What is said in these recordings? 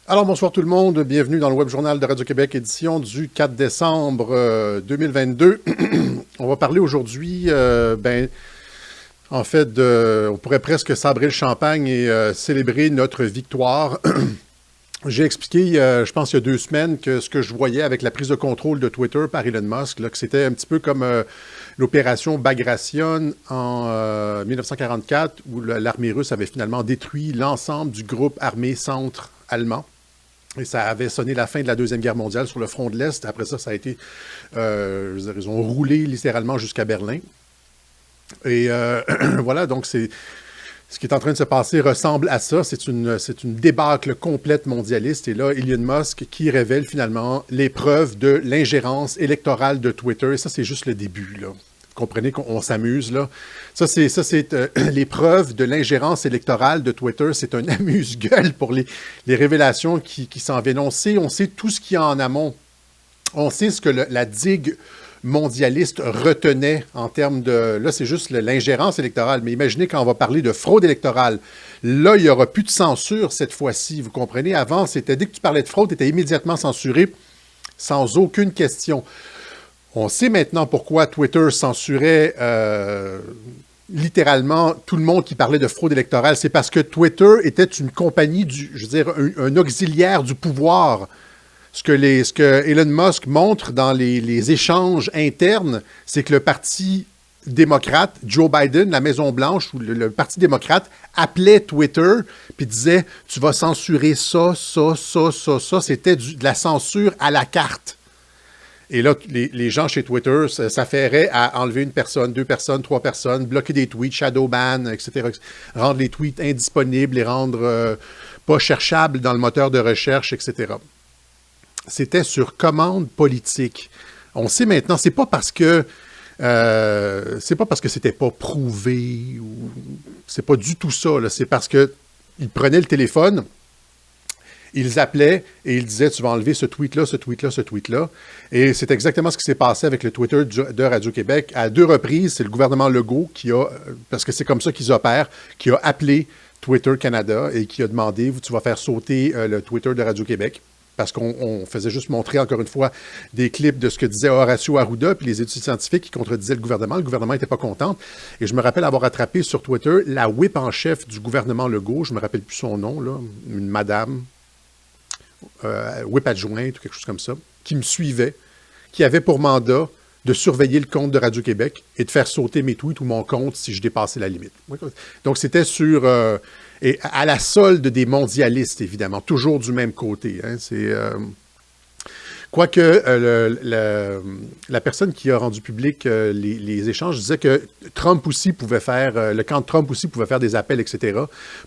Alors, bonsoir tout le monde. Bienvenue dans le Web Journal de Radio-Québec, édition du 4 décembre 2022. On va parler aujourd'hui, en fait, on pourrait presque sabrer le champagne et célébrer notre victoire. J'ai expliqué, je pense, il y a 2 semaines, que ce que je voyais avec la prise de contrôle de Twitter par Elon Musk, là, que c'était un petit peu comme l'opération Bagration en 1944, où l'armée russe avait finalement détruit l'ensemble du groupe armé centre allemand. Et ça avait sonné la fin de la Deuxième Guerre mondiale sur le front de l'Est. Après ça, ça a été, ils ont roulé littéralement jusqu'à Berlin. Et voilà, donc ce qui est en train de se passer ressemble à ça. C'est une débâcle complète mondialiste. Et là, Elon Musk qui révèle finalement les preuves de l'ingérence électorale de Twitter. Et ça, c'est juste le début, là. Vous comprenez qu'on s'amuse, là. Ça, c'est les preuves de l'ingérence électorale de Twitter. C'est un amuse-gueule pour les révélations qui s'en viennent. On sait tout ce qu'il y a en amont. On sait ce que la digue mondialiste retenait en termes de... Là, c'est juste l'ingérence électorale. Mais imaginez quand on va parler de fraude électorale. Là, il n'y aura plus de censure cette fois-ci. Vous comprenez? Avant, c'était dès que tu parlais de fraude, tu étais immédiatement censuré sans aucune question. On sait maintenant pourquoi Twitter censurait littéralement tout le monde qui parlait de fraude électorale. C'est parce que Twitter était une compagnie, un auxiliaire du pouvoir. Ce que Elon Musk montre dans les échanges internes, c'est que le Parti démocrate, Joe Biden, la Maison-Blanche, ou le Parti démocrate, appelait Twitter puis disait « Tu vas censurer ça, ça, ça, ça, ça ». C'était de la censure à la carte. Et là, les gens chez Twitter s'affairaient à enlever 1 personne, 2 personnes, 3 personnes, bloquer des tweets, shadow ban, etc. Rendre les tweets indisponibles, les rendre pas cherchables dans le moteur de recherche, etc. C'était sur commande politique. On sait maintenant, c'est pas parce que c'était pas prouvé, ou c'est pas du tout ça, là. C'est parce que ils prenaient le téléphone, ils appelaient et ils disaient « Tu vas enlever ce tweet-là, ce tweet-là, ce tweet-là ». Et c'est exactement ce qui s'est passé avec le Twitter de Radio-Québec. À 2 reprises, c'est le gouvernement Legault qui a, parce que c'est comme ça qu'ils opèrent, qui a appelé Twitter Canada et qui a demandé « Tu vas faire sauter le Twitter de Radio-Québec ». Parce qu'on faisait juste montrer, encore une fois, des clips de ce que disait Horacio Arruda, puis les études scientifiques qui contredisaient le gouvernement. Le gouvernement n'était pas content. Et je me rappelle avoir attrapé sur Twitter la whip en chef du gouvernement Legault, je ne me rappelle plus son nom, là, une madame, whip adjointe ou quelque chose comme ça, qui me suivait, qui avait pour mandat de surveiller le compte de Radio-Québec et de faire sauter mes tweets ou mon compte si je dépassais la limite. Donc, c'était sur... et à la solde des mondialistes, évidemment, toujours du même côté. Hein, quoique la personne qui a rendu public les échanges disait que Trump aussi pouvait faire, le camp de Trump aussi pouvait faire des appels, etc.,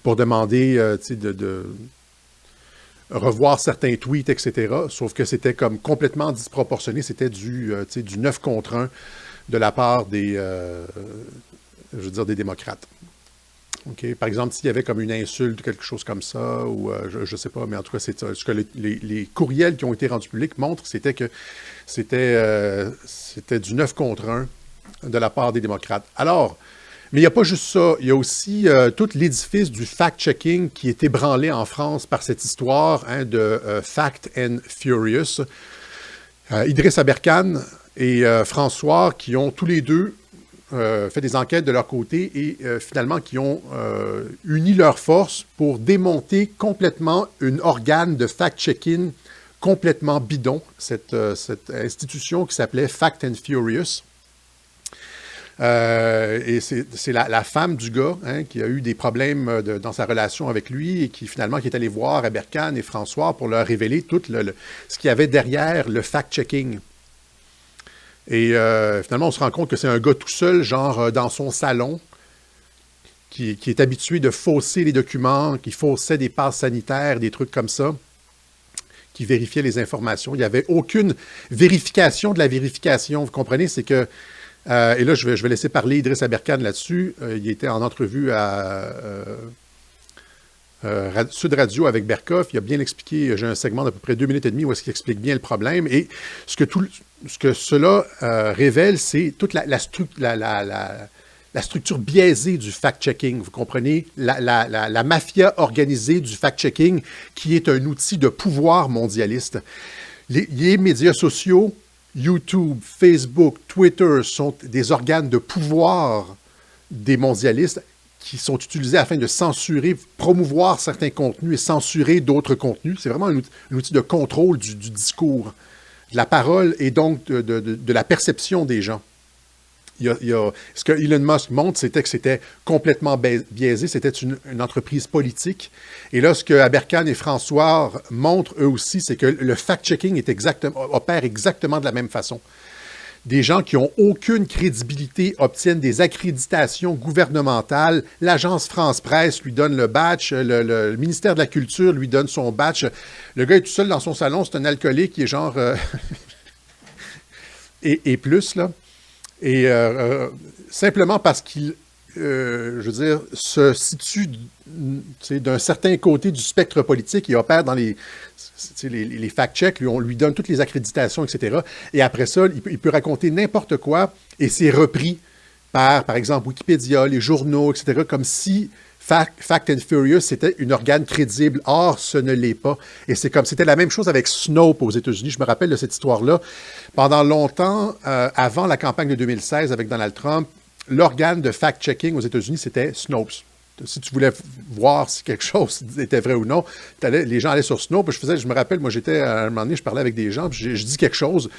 pour demander de revoir certains tweets, etc., sauf que c'était comme complètement disproportionné, c'était du 9 contre 1 de la part des démocrates. Okay. Par exemple, s'il y avait comme une insulte ou quelque chose comme ça, ou je ne sais pas, mais en tout cas, c'est ça. Ce que les courriels qui ont été rendus publics montrent, c'était que c'était du 9 contre 1 de la part des démocrates. Alors, mais il n'y a pas juste ça. Il y a aussi tout l'édifice du fact-checking qui est ébranlé en France par cette histoire de Fact and Furious. Idriss Aberkane et François, qui ont tous les deux fait des enquêtes de leur côté et finalement qui ont uni leurs forces pour démonter complètement une organe de fact-checking complètement bidon, cette institution qui s'appelait Fact and Furious. Et c'est la femme du gars qui a eu des problèmes dans sa relation avec lui et qui finalement qui est allé voir Aberkane et François pour leur révéler tout ce qu'il y avait derrière le fact-checking. Et finalement, on se rend compte que c'est un gars tout seul, genre dans son salon, qui est habitué de fausser les documents, qui faussait des passes sanitaires, des trucs comme ça, qui vérifiait les informations. Il n'y avait aucune vérification de la vérification. Vous comprenez? C'est que et là, je vais laisser parler Idriss Aberkane là-dessus. Il était en entrevue à Sud Radio avec Berkoff. Il a bien expliqué, j'ai un segment d'à peu près 2 minutes et demie où est-ce qu'il explique bien le problème. Et ce que cela révèle, c'est toute la structure biaisée du fact-checking. Vous comprenez? La mafia organisée du fact-checking qui est un outil de pouvoir mondialiste. Les médias sociaux, YouTube, Facebook, Twitter sont des organes de pouvoir des mondialistes qui sont utilisés afin de censurer, promouvoir certains contenus et censurer d'autres contenus. C'est vraiment un outil de contrôle du discours, de la parole et donc de la perception des gens. Ce que Elon Musk montre, c'était que c'était complètement biaisé, c'était une entreprise politique. Et là, ce que Aberkan et François montrent eux aussi, c'est que le fact-checking opère exactement de la même façon. Des gens qui n'ont aucune crédibilité obtiennent des accréditations gouvernementales. L'agence France-Presse lui donne le badge. Le ministère de la Culture lui donne son badge. Le gars est tout seul dans son salon. C'est un alcoolique qui est genre... et plus, là. Et simplement parce qu'il, je veux dire, se situe d'un certain côté du spectre politique et opère dans les fact-checks, on lui donne toutes les accréditations, etc. Et après ça, il peut raconter n'importe quoi et c'est repris par exemple, Wikipédia, les journaux, etc., comme si Fact and Furious, c'était un organe crédible. Or, ce ne l'est pas. Et c'était la même chose avec Snopes aux États-Unis. Je me rappelle de cette histoire-là. Pendant longtemps, avant la campagne de 2016 avec Donald Trump, l'organe de fact-checking aux États-Unis, c'était Snopes. Si tu voulais voir si quelque chose était vrai ou non, les gens allaient sur Snopes. Je me rappelle, moi, à un moment donné, je parlais avec des gens, puis je dis quelque chose.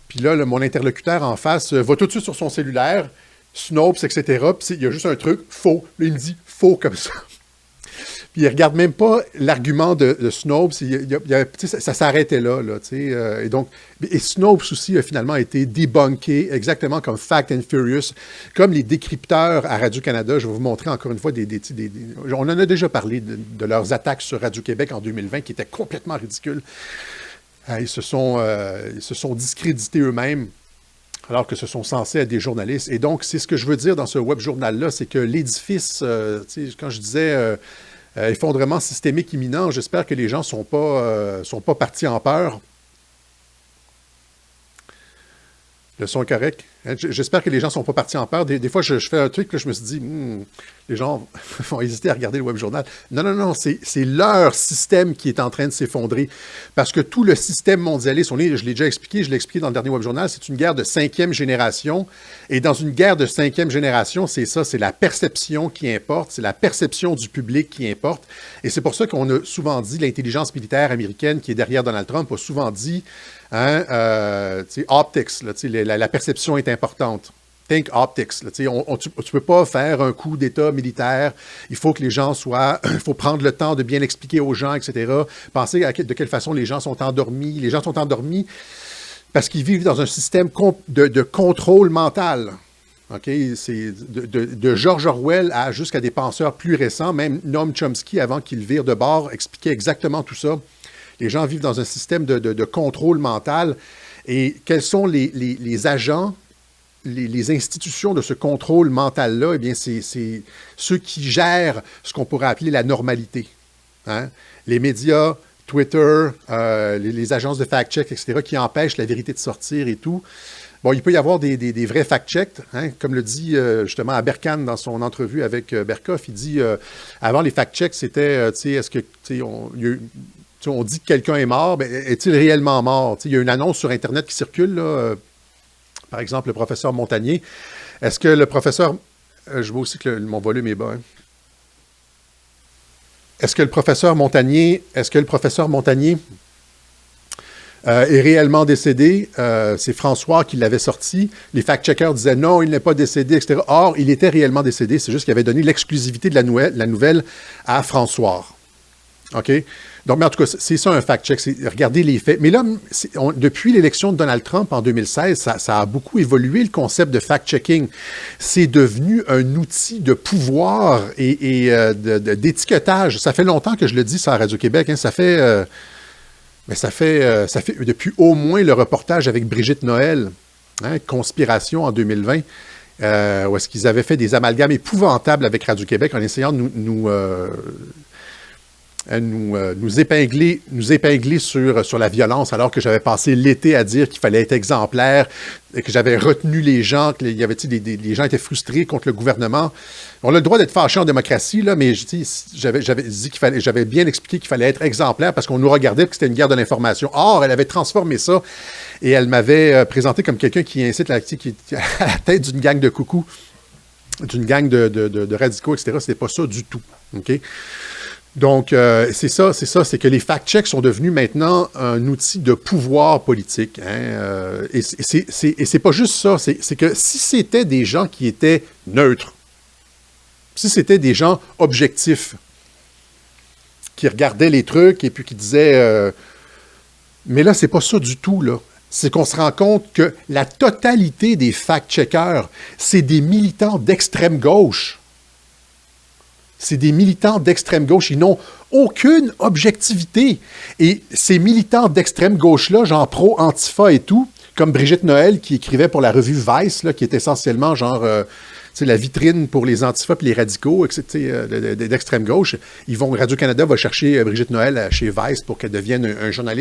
Puis là, mon interlocuteur en face va tout de suite sur son cellulaire, Snopes, etc. Puis il y a juste un truc faux. Là, il me dit faux comme ça. Puis il ne regarde même pas l'argument de Snopes. Ça s'arrêtait là. Et Snopes aussi a finalement été débunké, exactement comme Fact and Furious, comme les décrypteurs à Radio-Canada. Je vais vous montrer encore une fois on en a déjà parlé de leurs attaques sur Radio-Québec en 2020 qui étaient complètement ridicules. Ils se sont discrédités eux-mêmes, alors que ce sont censés être des journalistes. Et donc, c'est ce que je veux dire dans ce web journal-là, c'est que l'édifice, quand je disais effondrement systémique imminent, j'espère que les gens ne sont pas partis en peur. Le son est correct. J'espère que les gens ne sont pas partis en peur. Des fois, je fais un truc, là, je me suis dit, les gens vont hésiter à regarder le web journal. Non, c'est leur système qui est en train de s'effondrer. Parce que tout le système mondialiste, je l'ai déjà expliqué, je l'ai expliqué dans le dernier web journal, c'est une guerre de 5e génération. Et dans une guerre de 5e génération, c'est la perception qui importe, c'est la perception du public qui importe. Et c'est pour ça qu'on a souvent dit, l'intelligence militaire américaine qui est derrière Donald Trump a souvent dit, optics, la perception est importante. Think optics. Tu ne peux pas faire un coup d'État militaire. Il faut que les gens il faut prendre le temps de bien expliquer aux gens, etc. Penser de quelle façon les gens sont endormis. Les gens sont endormis parce qu'ils vivent dans un système de contrôle mental. Okay? C'est de George Orwell jusqu'à des penseurs plus récents. Même Noam Chomsky, avant qu'il vire de bord, expliquait exactement tout ça. Les gens vivent dans un système de contrôle mental. Et quels sont les agents, les institutions de ce contrôle mental-là? Eh bien, c'est ceux qui gèrent ce qu'on pourrait appeler la normalité. Hein? Les médias, Twitter, les agences de fact-check, etc., qui empêchent la vérité de sortir et tout. Bon, il peut y avoir des vrais fact-checks, hein? Comme le dit justement Aberkan dans son entrevue avec Berkoff. Il dit, avant les fact-checks, c'était, est-ce que, on dit que quelqu'un est mort, mais est-il réellement mort? Il y a une annonce sur Internet qui circule, là, par exemple, le professeur Montagnier. Est-ce que le professeur... je vois aussi que mon volume est bas. Hein. Est-ce que le professeur Montagnier est réellement décédé? C'est François qui l'avait sorti. Les fact-checkers disaient non, il n'est pas décédé, etc. Or, il était réellement décédé. C'est juste qu'il avait donné l'exclusivité de la nouvelle à François. OK? Donc, mais en tout cas, c'est ça un fact-check, c'est regarder les faits. Mais là, depuis l'élection de Donald Trump en 2016, ça a beaucoup évolué, le concept de fact-checking. C'est devenu un outil de pouvoir et d'étiquetage. Ça fait longtemps que je le dis ça à Radio-Québec. Hein, ça fait depuis au moins le reportage avec Brigitte Noël, hein, Conspiration en 2020, où est-ce qu'ils avaient fait des amalgames épouvantables avec Radio-Québec en essayant de nous épingler sur la violence, alors que j'avais passé l'été à dire qu'il fallait être exemplaire, et que j'avais retenu les gens, que les gens étaient frustrés contre le gouvernement. On a le droit d'être fâché en démocratie, là, mais j'avais bien expliqué qu'il fallait être exemplaire parce qu'on nous regardait, que c'était une guerre de l'information. Or, elle avait transformé ça et elle m'avait présenté comme quelqu'un qui incite qui est à la tête d'une gang de coucous, d'une gang de radicaux, etc. C'était pas ça du tout. OK? Donc, c'est que les fact-checks sont devenus maintenant un outil de pouvoir politique. Hein, et c'est pas juste ça, c'est que si c'était des gens qui étaient neutres, si c'était des gens objectifs, qui regardaient les trucs et puis qui disaient... mais là, c'est pas ça du tout, là. C'est qu'on se rend compte que la totalité des fact-checkers, c'est des militants d'extrême gauche. C'est des militants d'extrême gauche. Ils n'ont aucune objectivité. Et ces militants d'extrême gauche-là, genre pro-Antifa et tout, comme Brigitte Noël, qui écrivait pour la revue Vice, là, qui est essentiellement genre la vitrine pour les Antifa et les radicaux d'extrême gauche. Radio-Canada va chercher Brigitte Noël chez Vice pour qu'elle devienne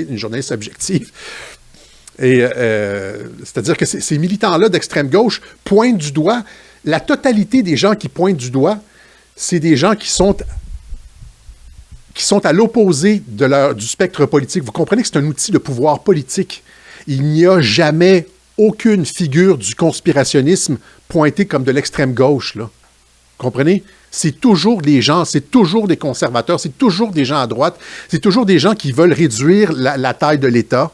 une journaliste objective. Et c'est-à-dire que ces militants-là d'extrême gauche pointent du doigt. La totalité des gens qui pointent du doigt, c'est des gens qui sont à l'opposé du spectre politique. Vous comprenez que c'est un outil de pouvoir politique. Il n'y a jamais aucune figure du conspirationnisme pointée comme de l'extrême gauche, là. Comprenez? C'est toujours des gens, c'est toujours des conservateurs, c'est toujours des gens à droite, c'est toujours des gens qui veulent réduire la taille de l'État.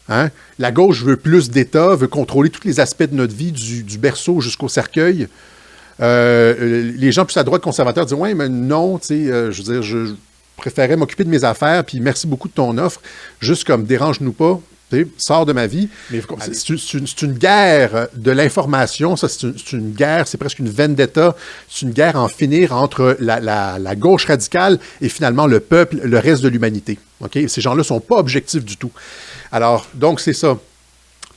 Hein? La gauche veut plus d'État, veut contrôler tous les aspects de notre vie, du berceau jusqu'au cercueil. Les gens plus à droite conservateurs disent « Ouais, mais non, tu sais, je veux dire, je préférais m'occuper de mes affaires, puis merci beaucoup de ton offre, juste comme dérange-nous pas, tu sais, sors de ma vie. » Mais c'est une guerre de l'information, ça, c'est une guerre, c'est presque une vendetta, c'est une guerre à en finir entre la gauche radicale et finalement le peuple, le reste de l'humanité. Okay? Ces gens-là ne sont pas objectifs du tout. Alors, donc, c'est ça.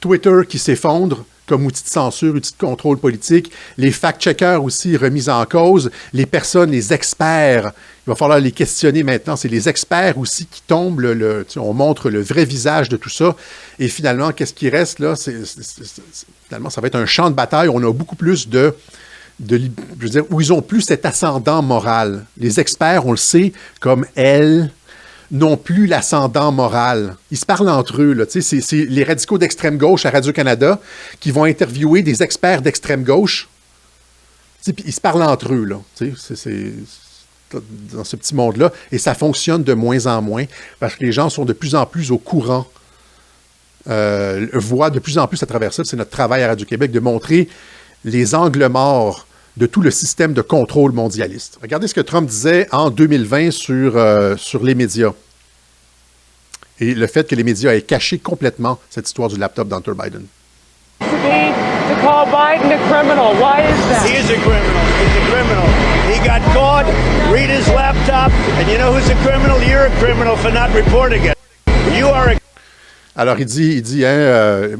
Twitter qui s'effondre comme outil de censure, outil de contrôle politique. Les fact-checkers aussi remis en cause. Les personnes, les experts, il va falloir les questionner maintenant. C'est les experts aussi qui tombent. On montre le vrai visage de tout ça. Et finalement, qu'est-ce qui reste là? Finalement, ça va être un champ de bataille. On a beaucoup plus où ils ont plus cet ascendant moral. Les experts, on le sait, comme elle, n'ont plus l'ascendant moral. Ils se parlent entre eux. Là. C'est les radicaux d'extrême gauche à Radio-Canada qui vont interviewer des experts d'extrême gauche. Puis ils se parlent entre eux. Là. C'est dans ce petit monde-là. Et ça fonctionne de moins en moins parce que les gens sont de plus en plus au courant, voient de plus en plus à travers ça. C'est notre travail à Radio-Québec de montrer les angles morts de tout le système de contrôle mondialiste. Regardez ce que Trump disait en 2020 sur les médias. Et le fait que les médias aient caché complètement cette histoire du laptop d'Hunter Biden. To call Biden a criminal. Why is that? He is a criminal. He's a criminal. He got caught. Read his laptop. And you know who's a criminal? You're a criminal for not reporting it. You are a... Alors, il dit,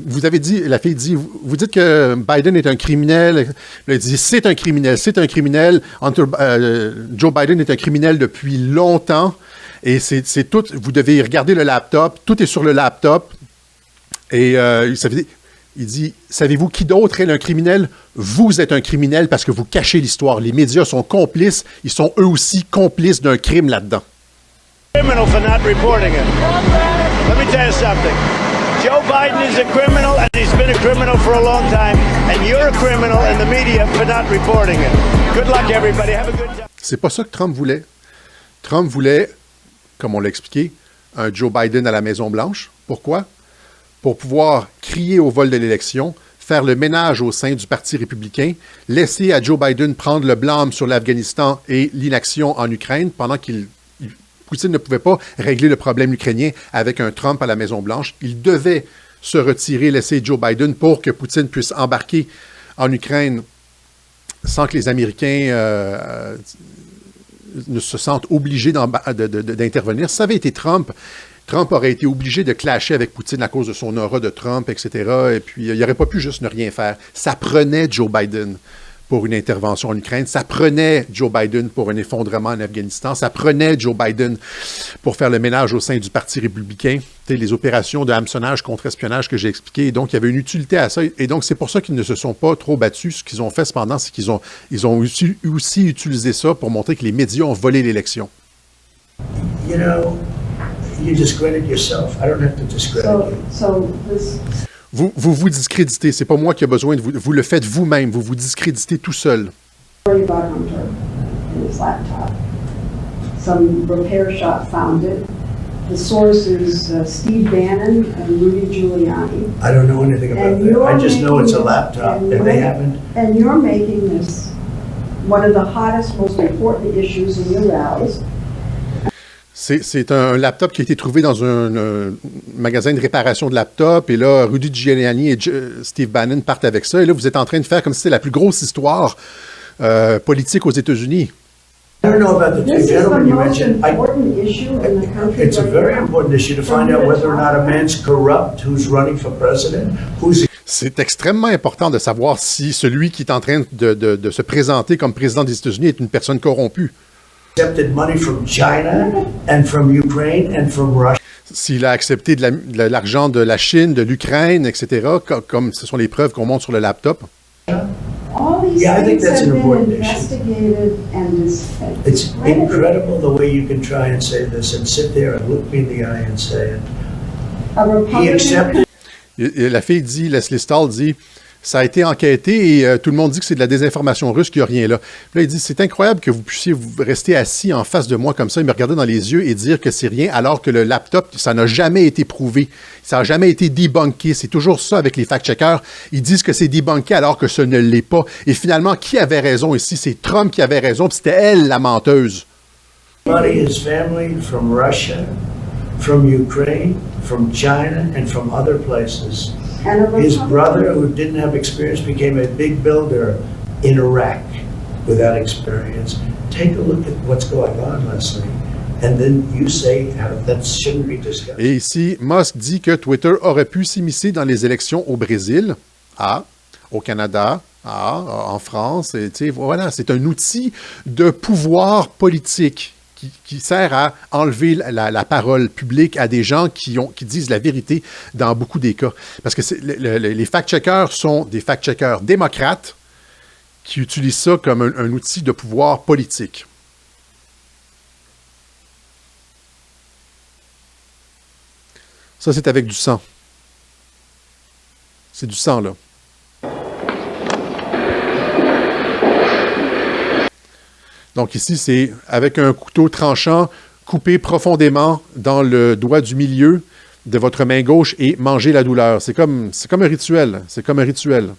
vous avez dit, la fille dit, vous dites que Biden est un criminel. Là, il dit, c'est un criminel. Joe Biden est un criminel depuis longtemps. Et c'est tout, vous devez regarder le laptop. Tout est sur le laptop. Et il dit, savez-vous qui d'autre est un criminel? Vous êtes un criminel parce que vous cachez l'histoire. Les médias sont complices. Ils sont eux aussi complices d'un crime là-dedans. Criminal for not reporting it. Let me tell you something. Joe Biden is a criminal, and he's been a criminal for a long time, and you're a criminal in the media for not reporting it. Good luck, everybody. Have a good time. C'est pas ça que Trump voulait. Trump voulait, comme on l'a expliqué, un Joe Biden à la Maison-Blanche. Pourquoi? Pour pouvoir crier au vol de l'élection, faire le ménage au sein du Parti républicain, laisser à Joe Biden prendre le blâme sur l'Afghanistan et l'inaction en Ukraine pendant Poutine ne pouvait pas régler le problème ukrainien avec un Trump à la Maison-Blanche. Il devait se retirer, laisser Joe Biden pour que Poutine puisse embarquer en Ukraine sans que les Américains ne se sentent obligés d'intervenir. Ça avait été Trump. Trump aurait été obligé de clasher avec Poutine à cause de son aura de Trump, etc. Et puis, il n'aurait pas pu juste ne rien faire. Ça prenait Joe Biden pour une intervention en Ukraine. Ça prenait Joe Biden pour un effondrement en Afghanistan. Ça prenait Joe Biden pour faire le ménage au sein du Parti républicain. Les opérations de hameçonnage contre espionnage que j'ai expliquées. Et donc, il y avait une utilité à ça. Et donc, c'est pour ça qu'ils ne se sont pas trop battus. Ce qu'ils ont fait, cependant, c'est qu'ils ont aussi utilisé ça pour montrer que les médias ont volé l'élection. You know, you discredit yourself. I don't have to discredit you. Vous discréditez. C'est pas moi qui ai besoin de vous. Vous le faites vous-même. Vous vous discréditez tout seul. Hunter in his laptop. Some repair shop found it. The source is Steve Bannon and Rudy Giuliani. I don't know anything about that. I just know it's a laptop, and they haven't. And you're making this one of the hottest, most important issues in your rallies. C'est un laptop qui a été trouvé dans un magasin de réparation de laptop. Et là, Rudy Giuliani et Steve Bannon partent avec ça. Et là, vous êtes en train de faire comme si c'était la plus grosse histoire politique aux États-Unis. I don't know about the two This is the gentlemen you most mentioned. important issue in the country. It's a right very now. important issue to find out whether or not a man's corrupt who's running for president, who's C'est extrêmement important de savoir si celui qui est en train de se présenter comme président des États-Unis est une personne corrompue. accepted money from China and from Ukraine and from Russia. S'il a accepté de l'argent de la Chine, de l'Ukraine, etc., comme ce sont les preuves qu'on montre sur le laptop. All these Yeah, I think things that's have an been important issue. investigated and It's incredible the way you can try and say this and sit there and look me in the eye and say it. A He Republican accepted. Et la fille dit, Leslie Stahl dit, ça a été enquêté et tout le monde dit que c'est de la désinformation russe, qu'il n'y a rien là. Puis là, il dit, c'est incroyable que vous puissiez rester assis en face de moi comme ça et me regarder dans les yeux et dire que c'est rien, alors que le laptop, ça n'a jamais été prouvé. Ça n'a jamais été débunké. C'est toujours ça avec les fact-checkers. Ils disent que c'est débunké alors que ce ne l'est pas. Et finalement, qui avait raison ici? C'est Trump qui avait raison, puis c'était elle, la menteuse. Money, his family from Russia, from Ukraine, from China, and from other places. and a His Republican. brother, who didn't have experience, became a big builder in Iraq without experience. Take a look at what's going on, Leslie. And then you say how that shouldn't be discussed. Et ici, Musk dit que Twitter aurait pu s'immiscer dans les élections au Brésil, au Canada, en France. Et, voilà, c'est un outil de pouvoir politique qui sert à enlever la parole publique à des gens qui disent la vérité dans beaucoup des cas. Parce que les fact-checkers sont des fact-checkers démocrates qui utilisent ça comme un outil de pouvoir politique. Ça, c'est avec du sang. C'est du sang, là. Donc ici, c'est avec un couteau tranchant, coupé profondément dans le doigt du milieu de votre main gauche et manger la douleur. C'est comme un rituel. C'est comme un rituel.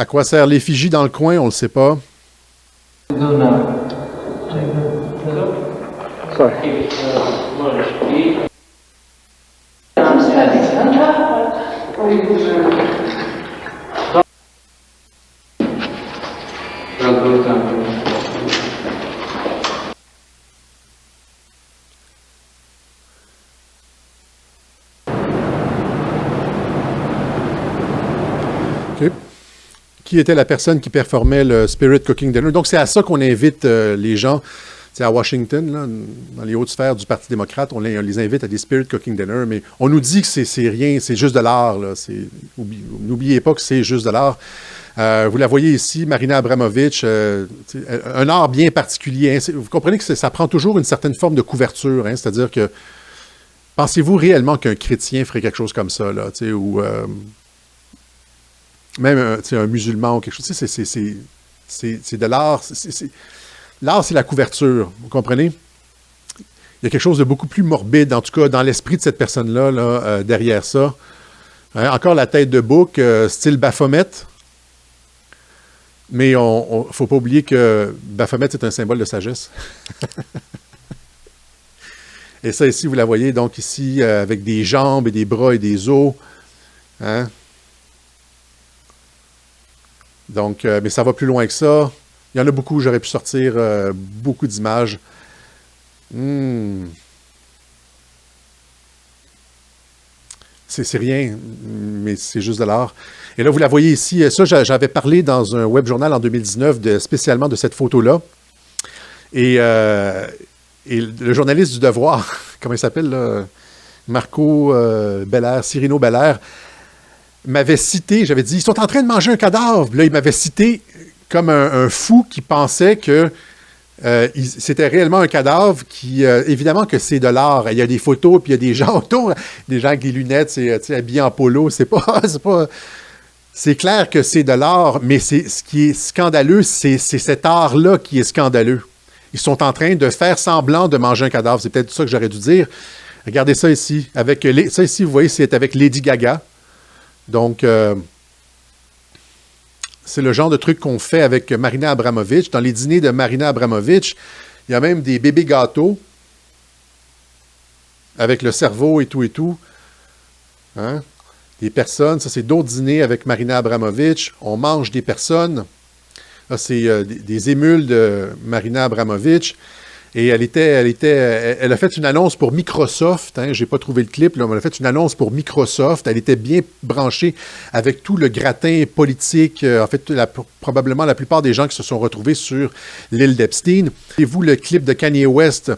À quoi sert l'effigie dans le coin, on ne le sait pas. OK. Qui était la personne qui performait le Spirit Cooking Dinner. Donc, c'est à ça qu'on invite les gens. C'est à Washington, là, dans les hautes sphères du Parti démocrate, on les invite à des Spirit Cooking Dinner, mais on nous dit que c'est rien, c'est juste de l'art. N'oubliez pas que c'est juste de l'art. Vous la voyez ici, Marina Abramovic, un art bien particulier. Hein, vous comprenez que ça prend toujours une certaine forme de couverture. Hein, c'est-à-dire que, pensez-vous réellement qu'un chrétien ferait quelque chose comme ça, là, ou même un musulman ou quelque chose? C'est de l'art. L'art, c'est la couverture, vous comprenez? Il y a quelque chose de beaucoup plus morbide, en tout cas, dans l'esprit de cette personne-là, là, derrière ça. Hein, encore la tête de bouc, style Baphomet. Mais il ne faut pas oublier que Baphomet est un symbole de sagesse. Et ça ici, vous la voyez, donc ici, avec des jambes et des bras et des os. Hein? Donc, mais ça va plus loin que ça. Il y en a beaucoup, j'aurais pu sortir beaucoup d'images. C'est rien, mais c'est juste de l'art. Et là, vous la voyez ici. Ça, j'avais parlé dans un web journal en 2019 spécialement de cette photo-là. Et le journaliste du Devoir, comment il s'appelle, là? Marco Belair, Cyrino Belair, m'avait cité, j'avais dit, ils sont en train de manger un cadavre. Là, il m'avait cité comme un fou qui pensait que c'était réellement un cadavre qui, évidemment que c'est de l'art. Il y a des photos, puis il y a des gens autour, des gens avec des lunettes, habillés en polo. C'est clair que c'est de l'art, mais ce qui est scandaleux, c'est cet art-là qui est scandaleux. Ils sont en train de faire semblant de manger un cadavre. C'est peut-être ça que j'aurais dû dire. Regardez ça ici. Ça ici, vous voyez, c'est avec Lady Gaga. Donc, c'est le genre de truc qu'on fait avec Marina Abramovic. Dans les dîners de Marina Abramovic, il y a même des bébés gâteaux avec le cerveau et tout. Hein? Des personnes, ça c'est d'autres dîners avec Marina Abramovic. On mange des personnes. Là, c'est des émules de Marina Abramovic. Et elle a fait une annonce pour Microsoft. Hein, je n'ai pas trouvé le clip, là, mais elle a fait une annonce pour Microsoft. Elle était bien branchée avec tout le gratin politique. En fait, probablement la plupart des gens qui se sont retrouvés sur l'île d'Epstein. Et vous, le clip de Kanye West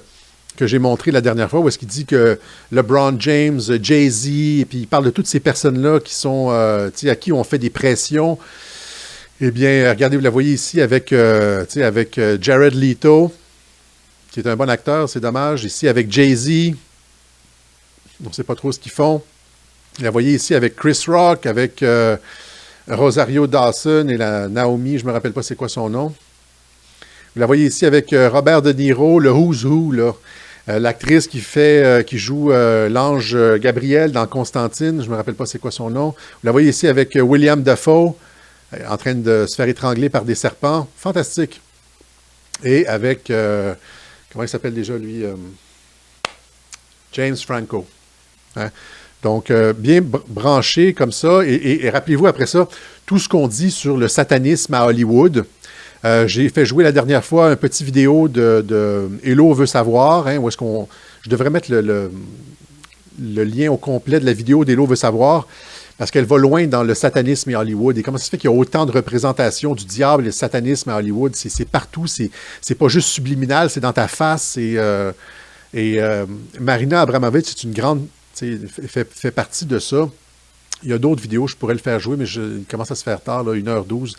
que j'ai montré la dernière fois, où est-ce qu'il dit que LeBron James, Jay-Z, et puis il parle de toutes ces personnes-là qui sont, à qui on fait des pressions. Eh bien, regardez, vous la voyez ici avec Jared Leto, qui est un bon acteur, c'est dommage. Ici, avec Jay-Z, on ne sait pas trop ce qu'ils font. Vous la voyez ici avec Chris Rock, avec Rosario Dawson et la Naomi, je ne me rappelle pas c'est quoi son nom. Vous la voyez ici avec Robert De Niro, le Who's Who, là. L'actrice qui joue l'ange Gabriel dans Constantine, je ne me rappelle pas c'est quoi son nom. Vous la voyez ici avec William Dafoe, en train de se faire étrangler par des serpents. Fantastique. Et avec... comment il s'appelle déjà, lui? James Franco. Hein? Donc, bien branché comme ça. Et rappelez-vous, après ça, tout ce qu'on dit sur le satanisme à Hollywood. J'ai fait jouer la dernière fois un petit vidéo de Hello veut savoir, hein, où est-ce qu'on... Je devrais mettre le lien au complet de la vidéo d'Hello veut savoir, parce qu'elle va loin dans le satanisme et Hollywood. Et comment ça se fait qu'il y a autant de représentations du diable et le satanisme à Hollywood? C'est partout, c'est pas juste subliminal, c'est dans ta face. Et Marina Abramovic, c'est une grande... fait partie de ça. Il y a d'autres vidéos, je pourrais le faire jouer, mais il commence à se faire tard, là, 1h12.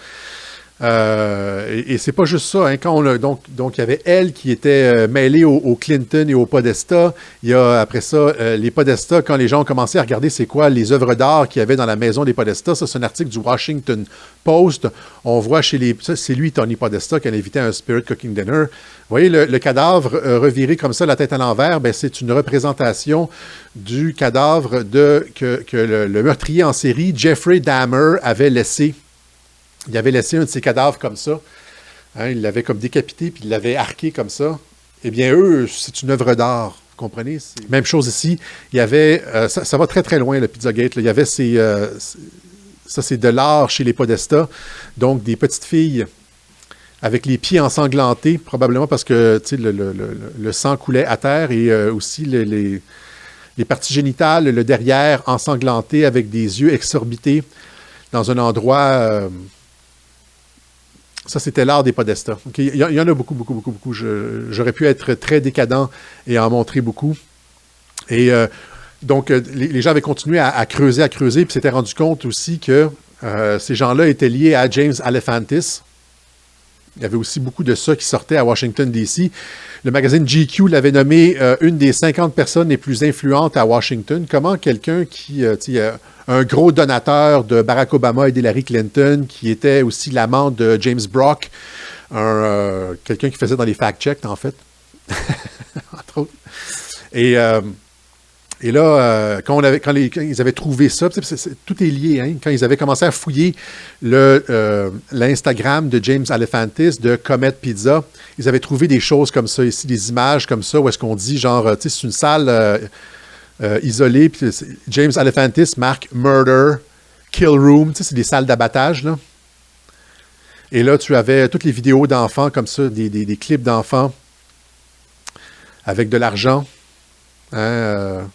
Et c'est pas juste ça. Hein, donc, il y avait elle qui était mêlée au Clinton et au Podesta. Il y a, après ça, les Podesta, quand les gens ont commencé à regarder c'est quoi les œuvres d'art qu'il y avait dans la maison des Podesta. Ça, c'est un article du Washington Post. On voit ça, c'est lui, Tony Podesta, qui a invité à un Spirit Cooking Dinner. Vous voyez, le cadavre reviré comme ça, la tête à l'envers, ben, c'est une représentation du cadavre que le meurtrier en série, Jeffrey Dahmer, avait laissé. Il avait laissé un de ses cadavres comme ça. Hein, il l'avait comme décapité, puis il l'avait arqué comme ça. Eh bien, eux, c'est une œuvre d'art. Vous comprenez? Même chose ici. Il y avait... ça va très, très loin, le Pizzagate. Là. Il y avait ça, c'est de l'art chez les Podesta. Donc, des petites filles avec les pieds ensanglantés, probablement parce que le sang coulait à terre, et aussi les parties génitales, le derrière ensanglanté avec des yeux exorbités dans un endroit... Ça, c'était l'art des Podesta. Okay? Il y en a beaucoup, beaucoup, beaucoup, beaucoup. J'aurais pu être très décadent et en montrer beaucoup. Et donc, les gens avaient continué à creuser, puis s'étaient rendu compte aussi que ces gens-là étaient liés à James Alefantis. Il y avait aussi beaucoup de ça qui sortait à Washington, D.C. Le magazine GQ l'avait nommé une des 50 personnes les plus influentes à Washington. Comment quelqu'un qui... un gros donateur de Barack Obama et d'Hillary Clinton, qui était aussi l'amant de James Brock, quelqu'un qui faisait dans les fact-checks, en fait, entre autres. Et Et là, quand ils avaient trouvé ça, tout est lié, hein, quand ils avaient commencé à fouiller l'Instagram de James Alefantis, de Comet Pizza, ils avaient trouvé des choses comme ça ici, des images comme ça, où est-ce qu'on dit, genre, tu sais, c'est une salle isolée, puis James Alefantis marque « Murder »,« Kill Room », tu sais, c'est des salles d'abattage, là. Et là, tu avais toutes les vidéos d'enfants comme ça, des clips d'enfants avec de l'argent, hein,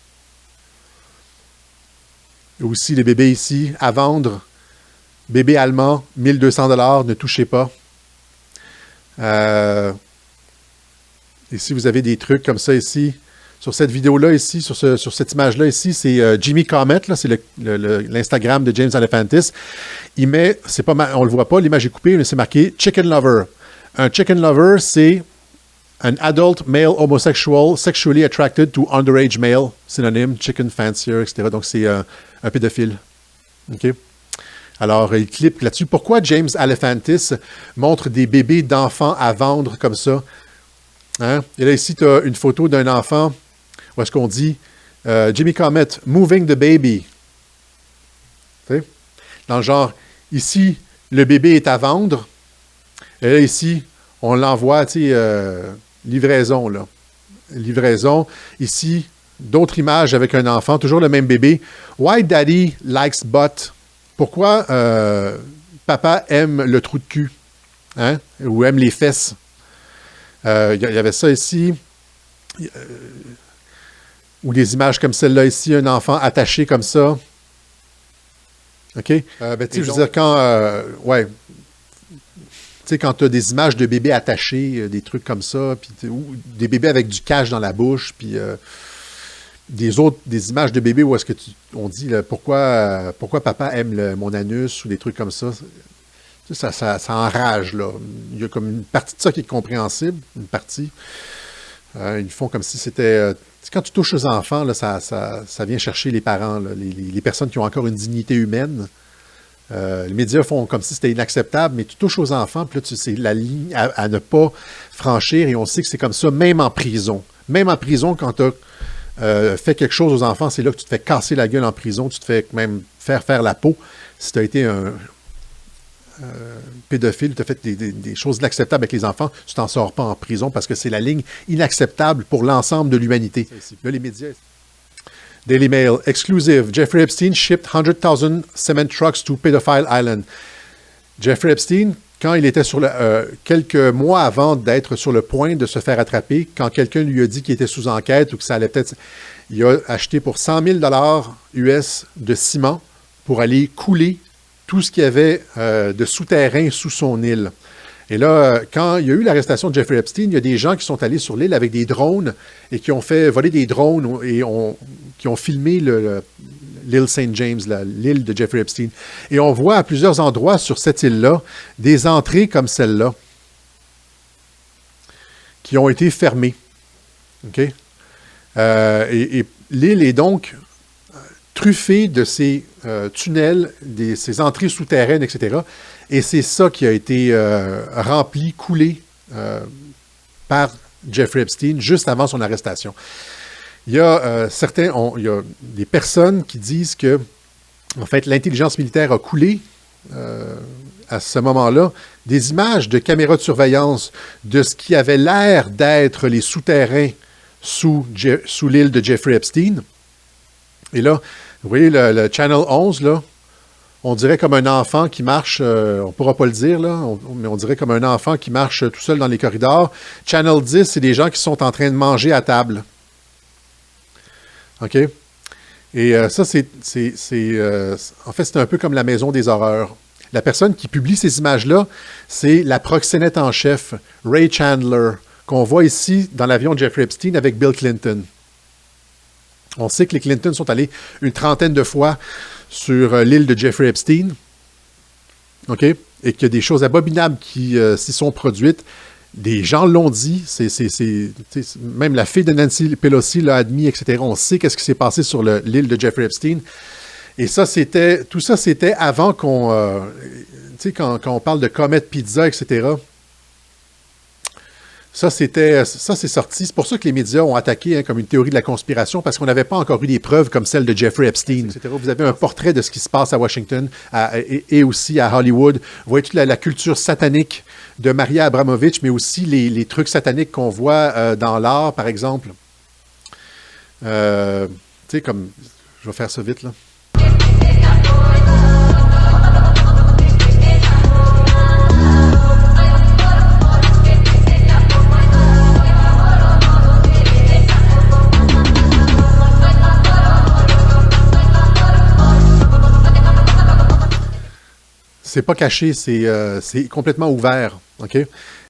aussi, les bébés ici, à vendre. Bébé allemand, 1200 $, ne touchez pas. Ici, vous avez des trucs comme ça ici. Sur cette vidéo-là ici, sur cette image-là ici, c'est Jimmy Comet, là, c'est l'Instagram de James Alefantis. Il met, on le voit pas, l'image est coupée, mais c'est marqué « Chicken Lover ». Un chicken lover, c'est an adult male homosexual sexually attracted to underage male, synonyme, chicken fancier, etc. Donc, c'est un pédophile. OK? Alors, il clip là-dessus. Pourquoi James Alefantis montre des bébés d'enfants à vendre comme ça? Hein? Et là, ici, tu as une photo d'un enfant où est-ce qu'on dit Jimmy Comet, moving the baby. T'sais? Dans le genre, ici, le bébé est à vendre. Et là, ici, on l'envoie, livraison, là. Livraison. Ici, d'autres images avec un enfant, toujours le même bébé. Why daddy likes butt? Pourquoi papa aime le trou de cul? Hein? Ou aime les fesses? Il y avait ça ici. Ou des images comme celle-là ici, un enfant attaché comme ça. OK? Je veux dire, quand tu as des images de bébés attachés, des trucs comme ça, ou des bébés avec du cash dans la bouche, puis des images de bébés où est-ce que on dit là, pourquoi papa aime mon anus ou des trucs comme ça. Ça enrage, là. Il y a comme une partie de ça qui est compréhensible, une partie. Ils font comme si c'était... quand tu touches aux enfants, là, ça vient chercher les parents, là, les personnes qui ont encore une dignité humaine. Les médias font comme si c'était inacceptable, mais tu touches aux enfants, puis là, c'est la ligne à ne pas franchir, et on sait que c'est comme ça, même en prison. Même en prison, quand tu as fait quelque chose aux enfants, c'est là que tu te fais casser la gueule en prison, tu te fais même faire la peau. Si tu as été un pédophile, tu as fait des choses inacceptables avec les enfants, tu t'en sors pas en prison parce que c'est la ligne inacceptable pour l'ensemble de l'humanité. Là, les médias... Daily Mail, exclusive. Jeffrey Epstein shipped 100,000 cement trucks to Pedophile Island. Jeffrey Epstein, quand il était quelques mois avant d'être sur le point de se faire attraper, quand quelqu'un lui a dit qu'il était sous enquête ou que ça allait peut-être... Il a acheté pour 100 000 $ US de ciment pour aller couler tout ce qu'il y avait de souterrain sous son île. Et là, quand il y a eu l'arrestation de Jeffrey Epstein, il y a des gens qui sont allés sur l'île avec des drones et qui ont fait voler des drones et qui ont filmé l'île St. James, l'île de Jeffrey Epstein. Et on voit à plusieurs endroits sur cette île-là des entrées comme celle-là qui ont été fermées. OK? Et l'île est donc truffée de ces tunnels, ces entrées souterraines, etc. Et c'est ça qui a été rempli, coulé par Jeffrey Epstein juste avant son arrestation. Il y a il y a des personnes qui disent que, en fait, l'intelligence militaire a coulé à ce moment-là des images de caméras de surveillance de ce qui avait l'air d'être les souterrains sous l'île de Jeffrey Epstein. Et là, vous voyez le Channel 11, là, on dirait comme un enfant qui marche, on ne pourra pas le dire, là, mais on dirait comme un enfant qui marche tout seul dans les corridors. Channel 10, c'est des gens qui sont en train de manger à table. OK? Et ça, en fait, c'est un peu comme la maison des horreurs. La personne qui publie ces images-là, c'est la proxénète en chef, Ray Chandler, qu'on voit ici dans l'avion de Jeffrey Epstein avec Bill Clinton. On sait que les Clinton sont allés une trentaine de fois sur l'île de Jeffrey Epstein, OK? Et qu'il y a des choses abominables qui s'y sont produites. Des gens l'ont dit, même la fille de Nancy Pelosi l'a admis, etc. On sait qu'est-ce qui s'est passé sur l'île de Jeffrey Epstein. Et ça, tout ça, c'était avant qu'on... quand on parle de Comet Pizza, etc., Ça, c'est sorti. C'est pour ça que les médias ont attaqué comme une théorie de la conspiration, parce qu'on n'avait pas encore eu des preuves comme celle de Jeffrey Epstein, etc. Vous avez un portrait de ce qui se passe à Washington et aussi à Hollywood. Vous voyez toute la culture satanique de Maria Abramovich, mais aussi les trucs sataniques qu'on voit dans l'art, par exemple. Tu sais, comme... Je vais faire ça vite, là. C'est pas caché, c'est complètement ouvert, OK?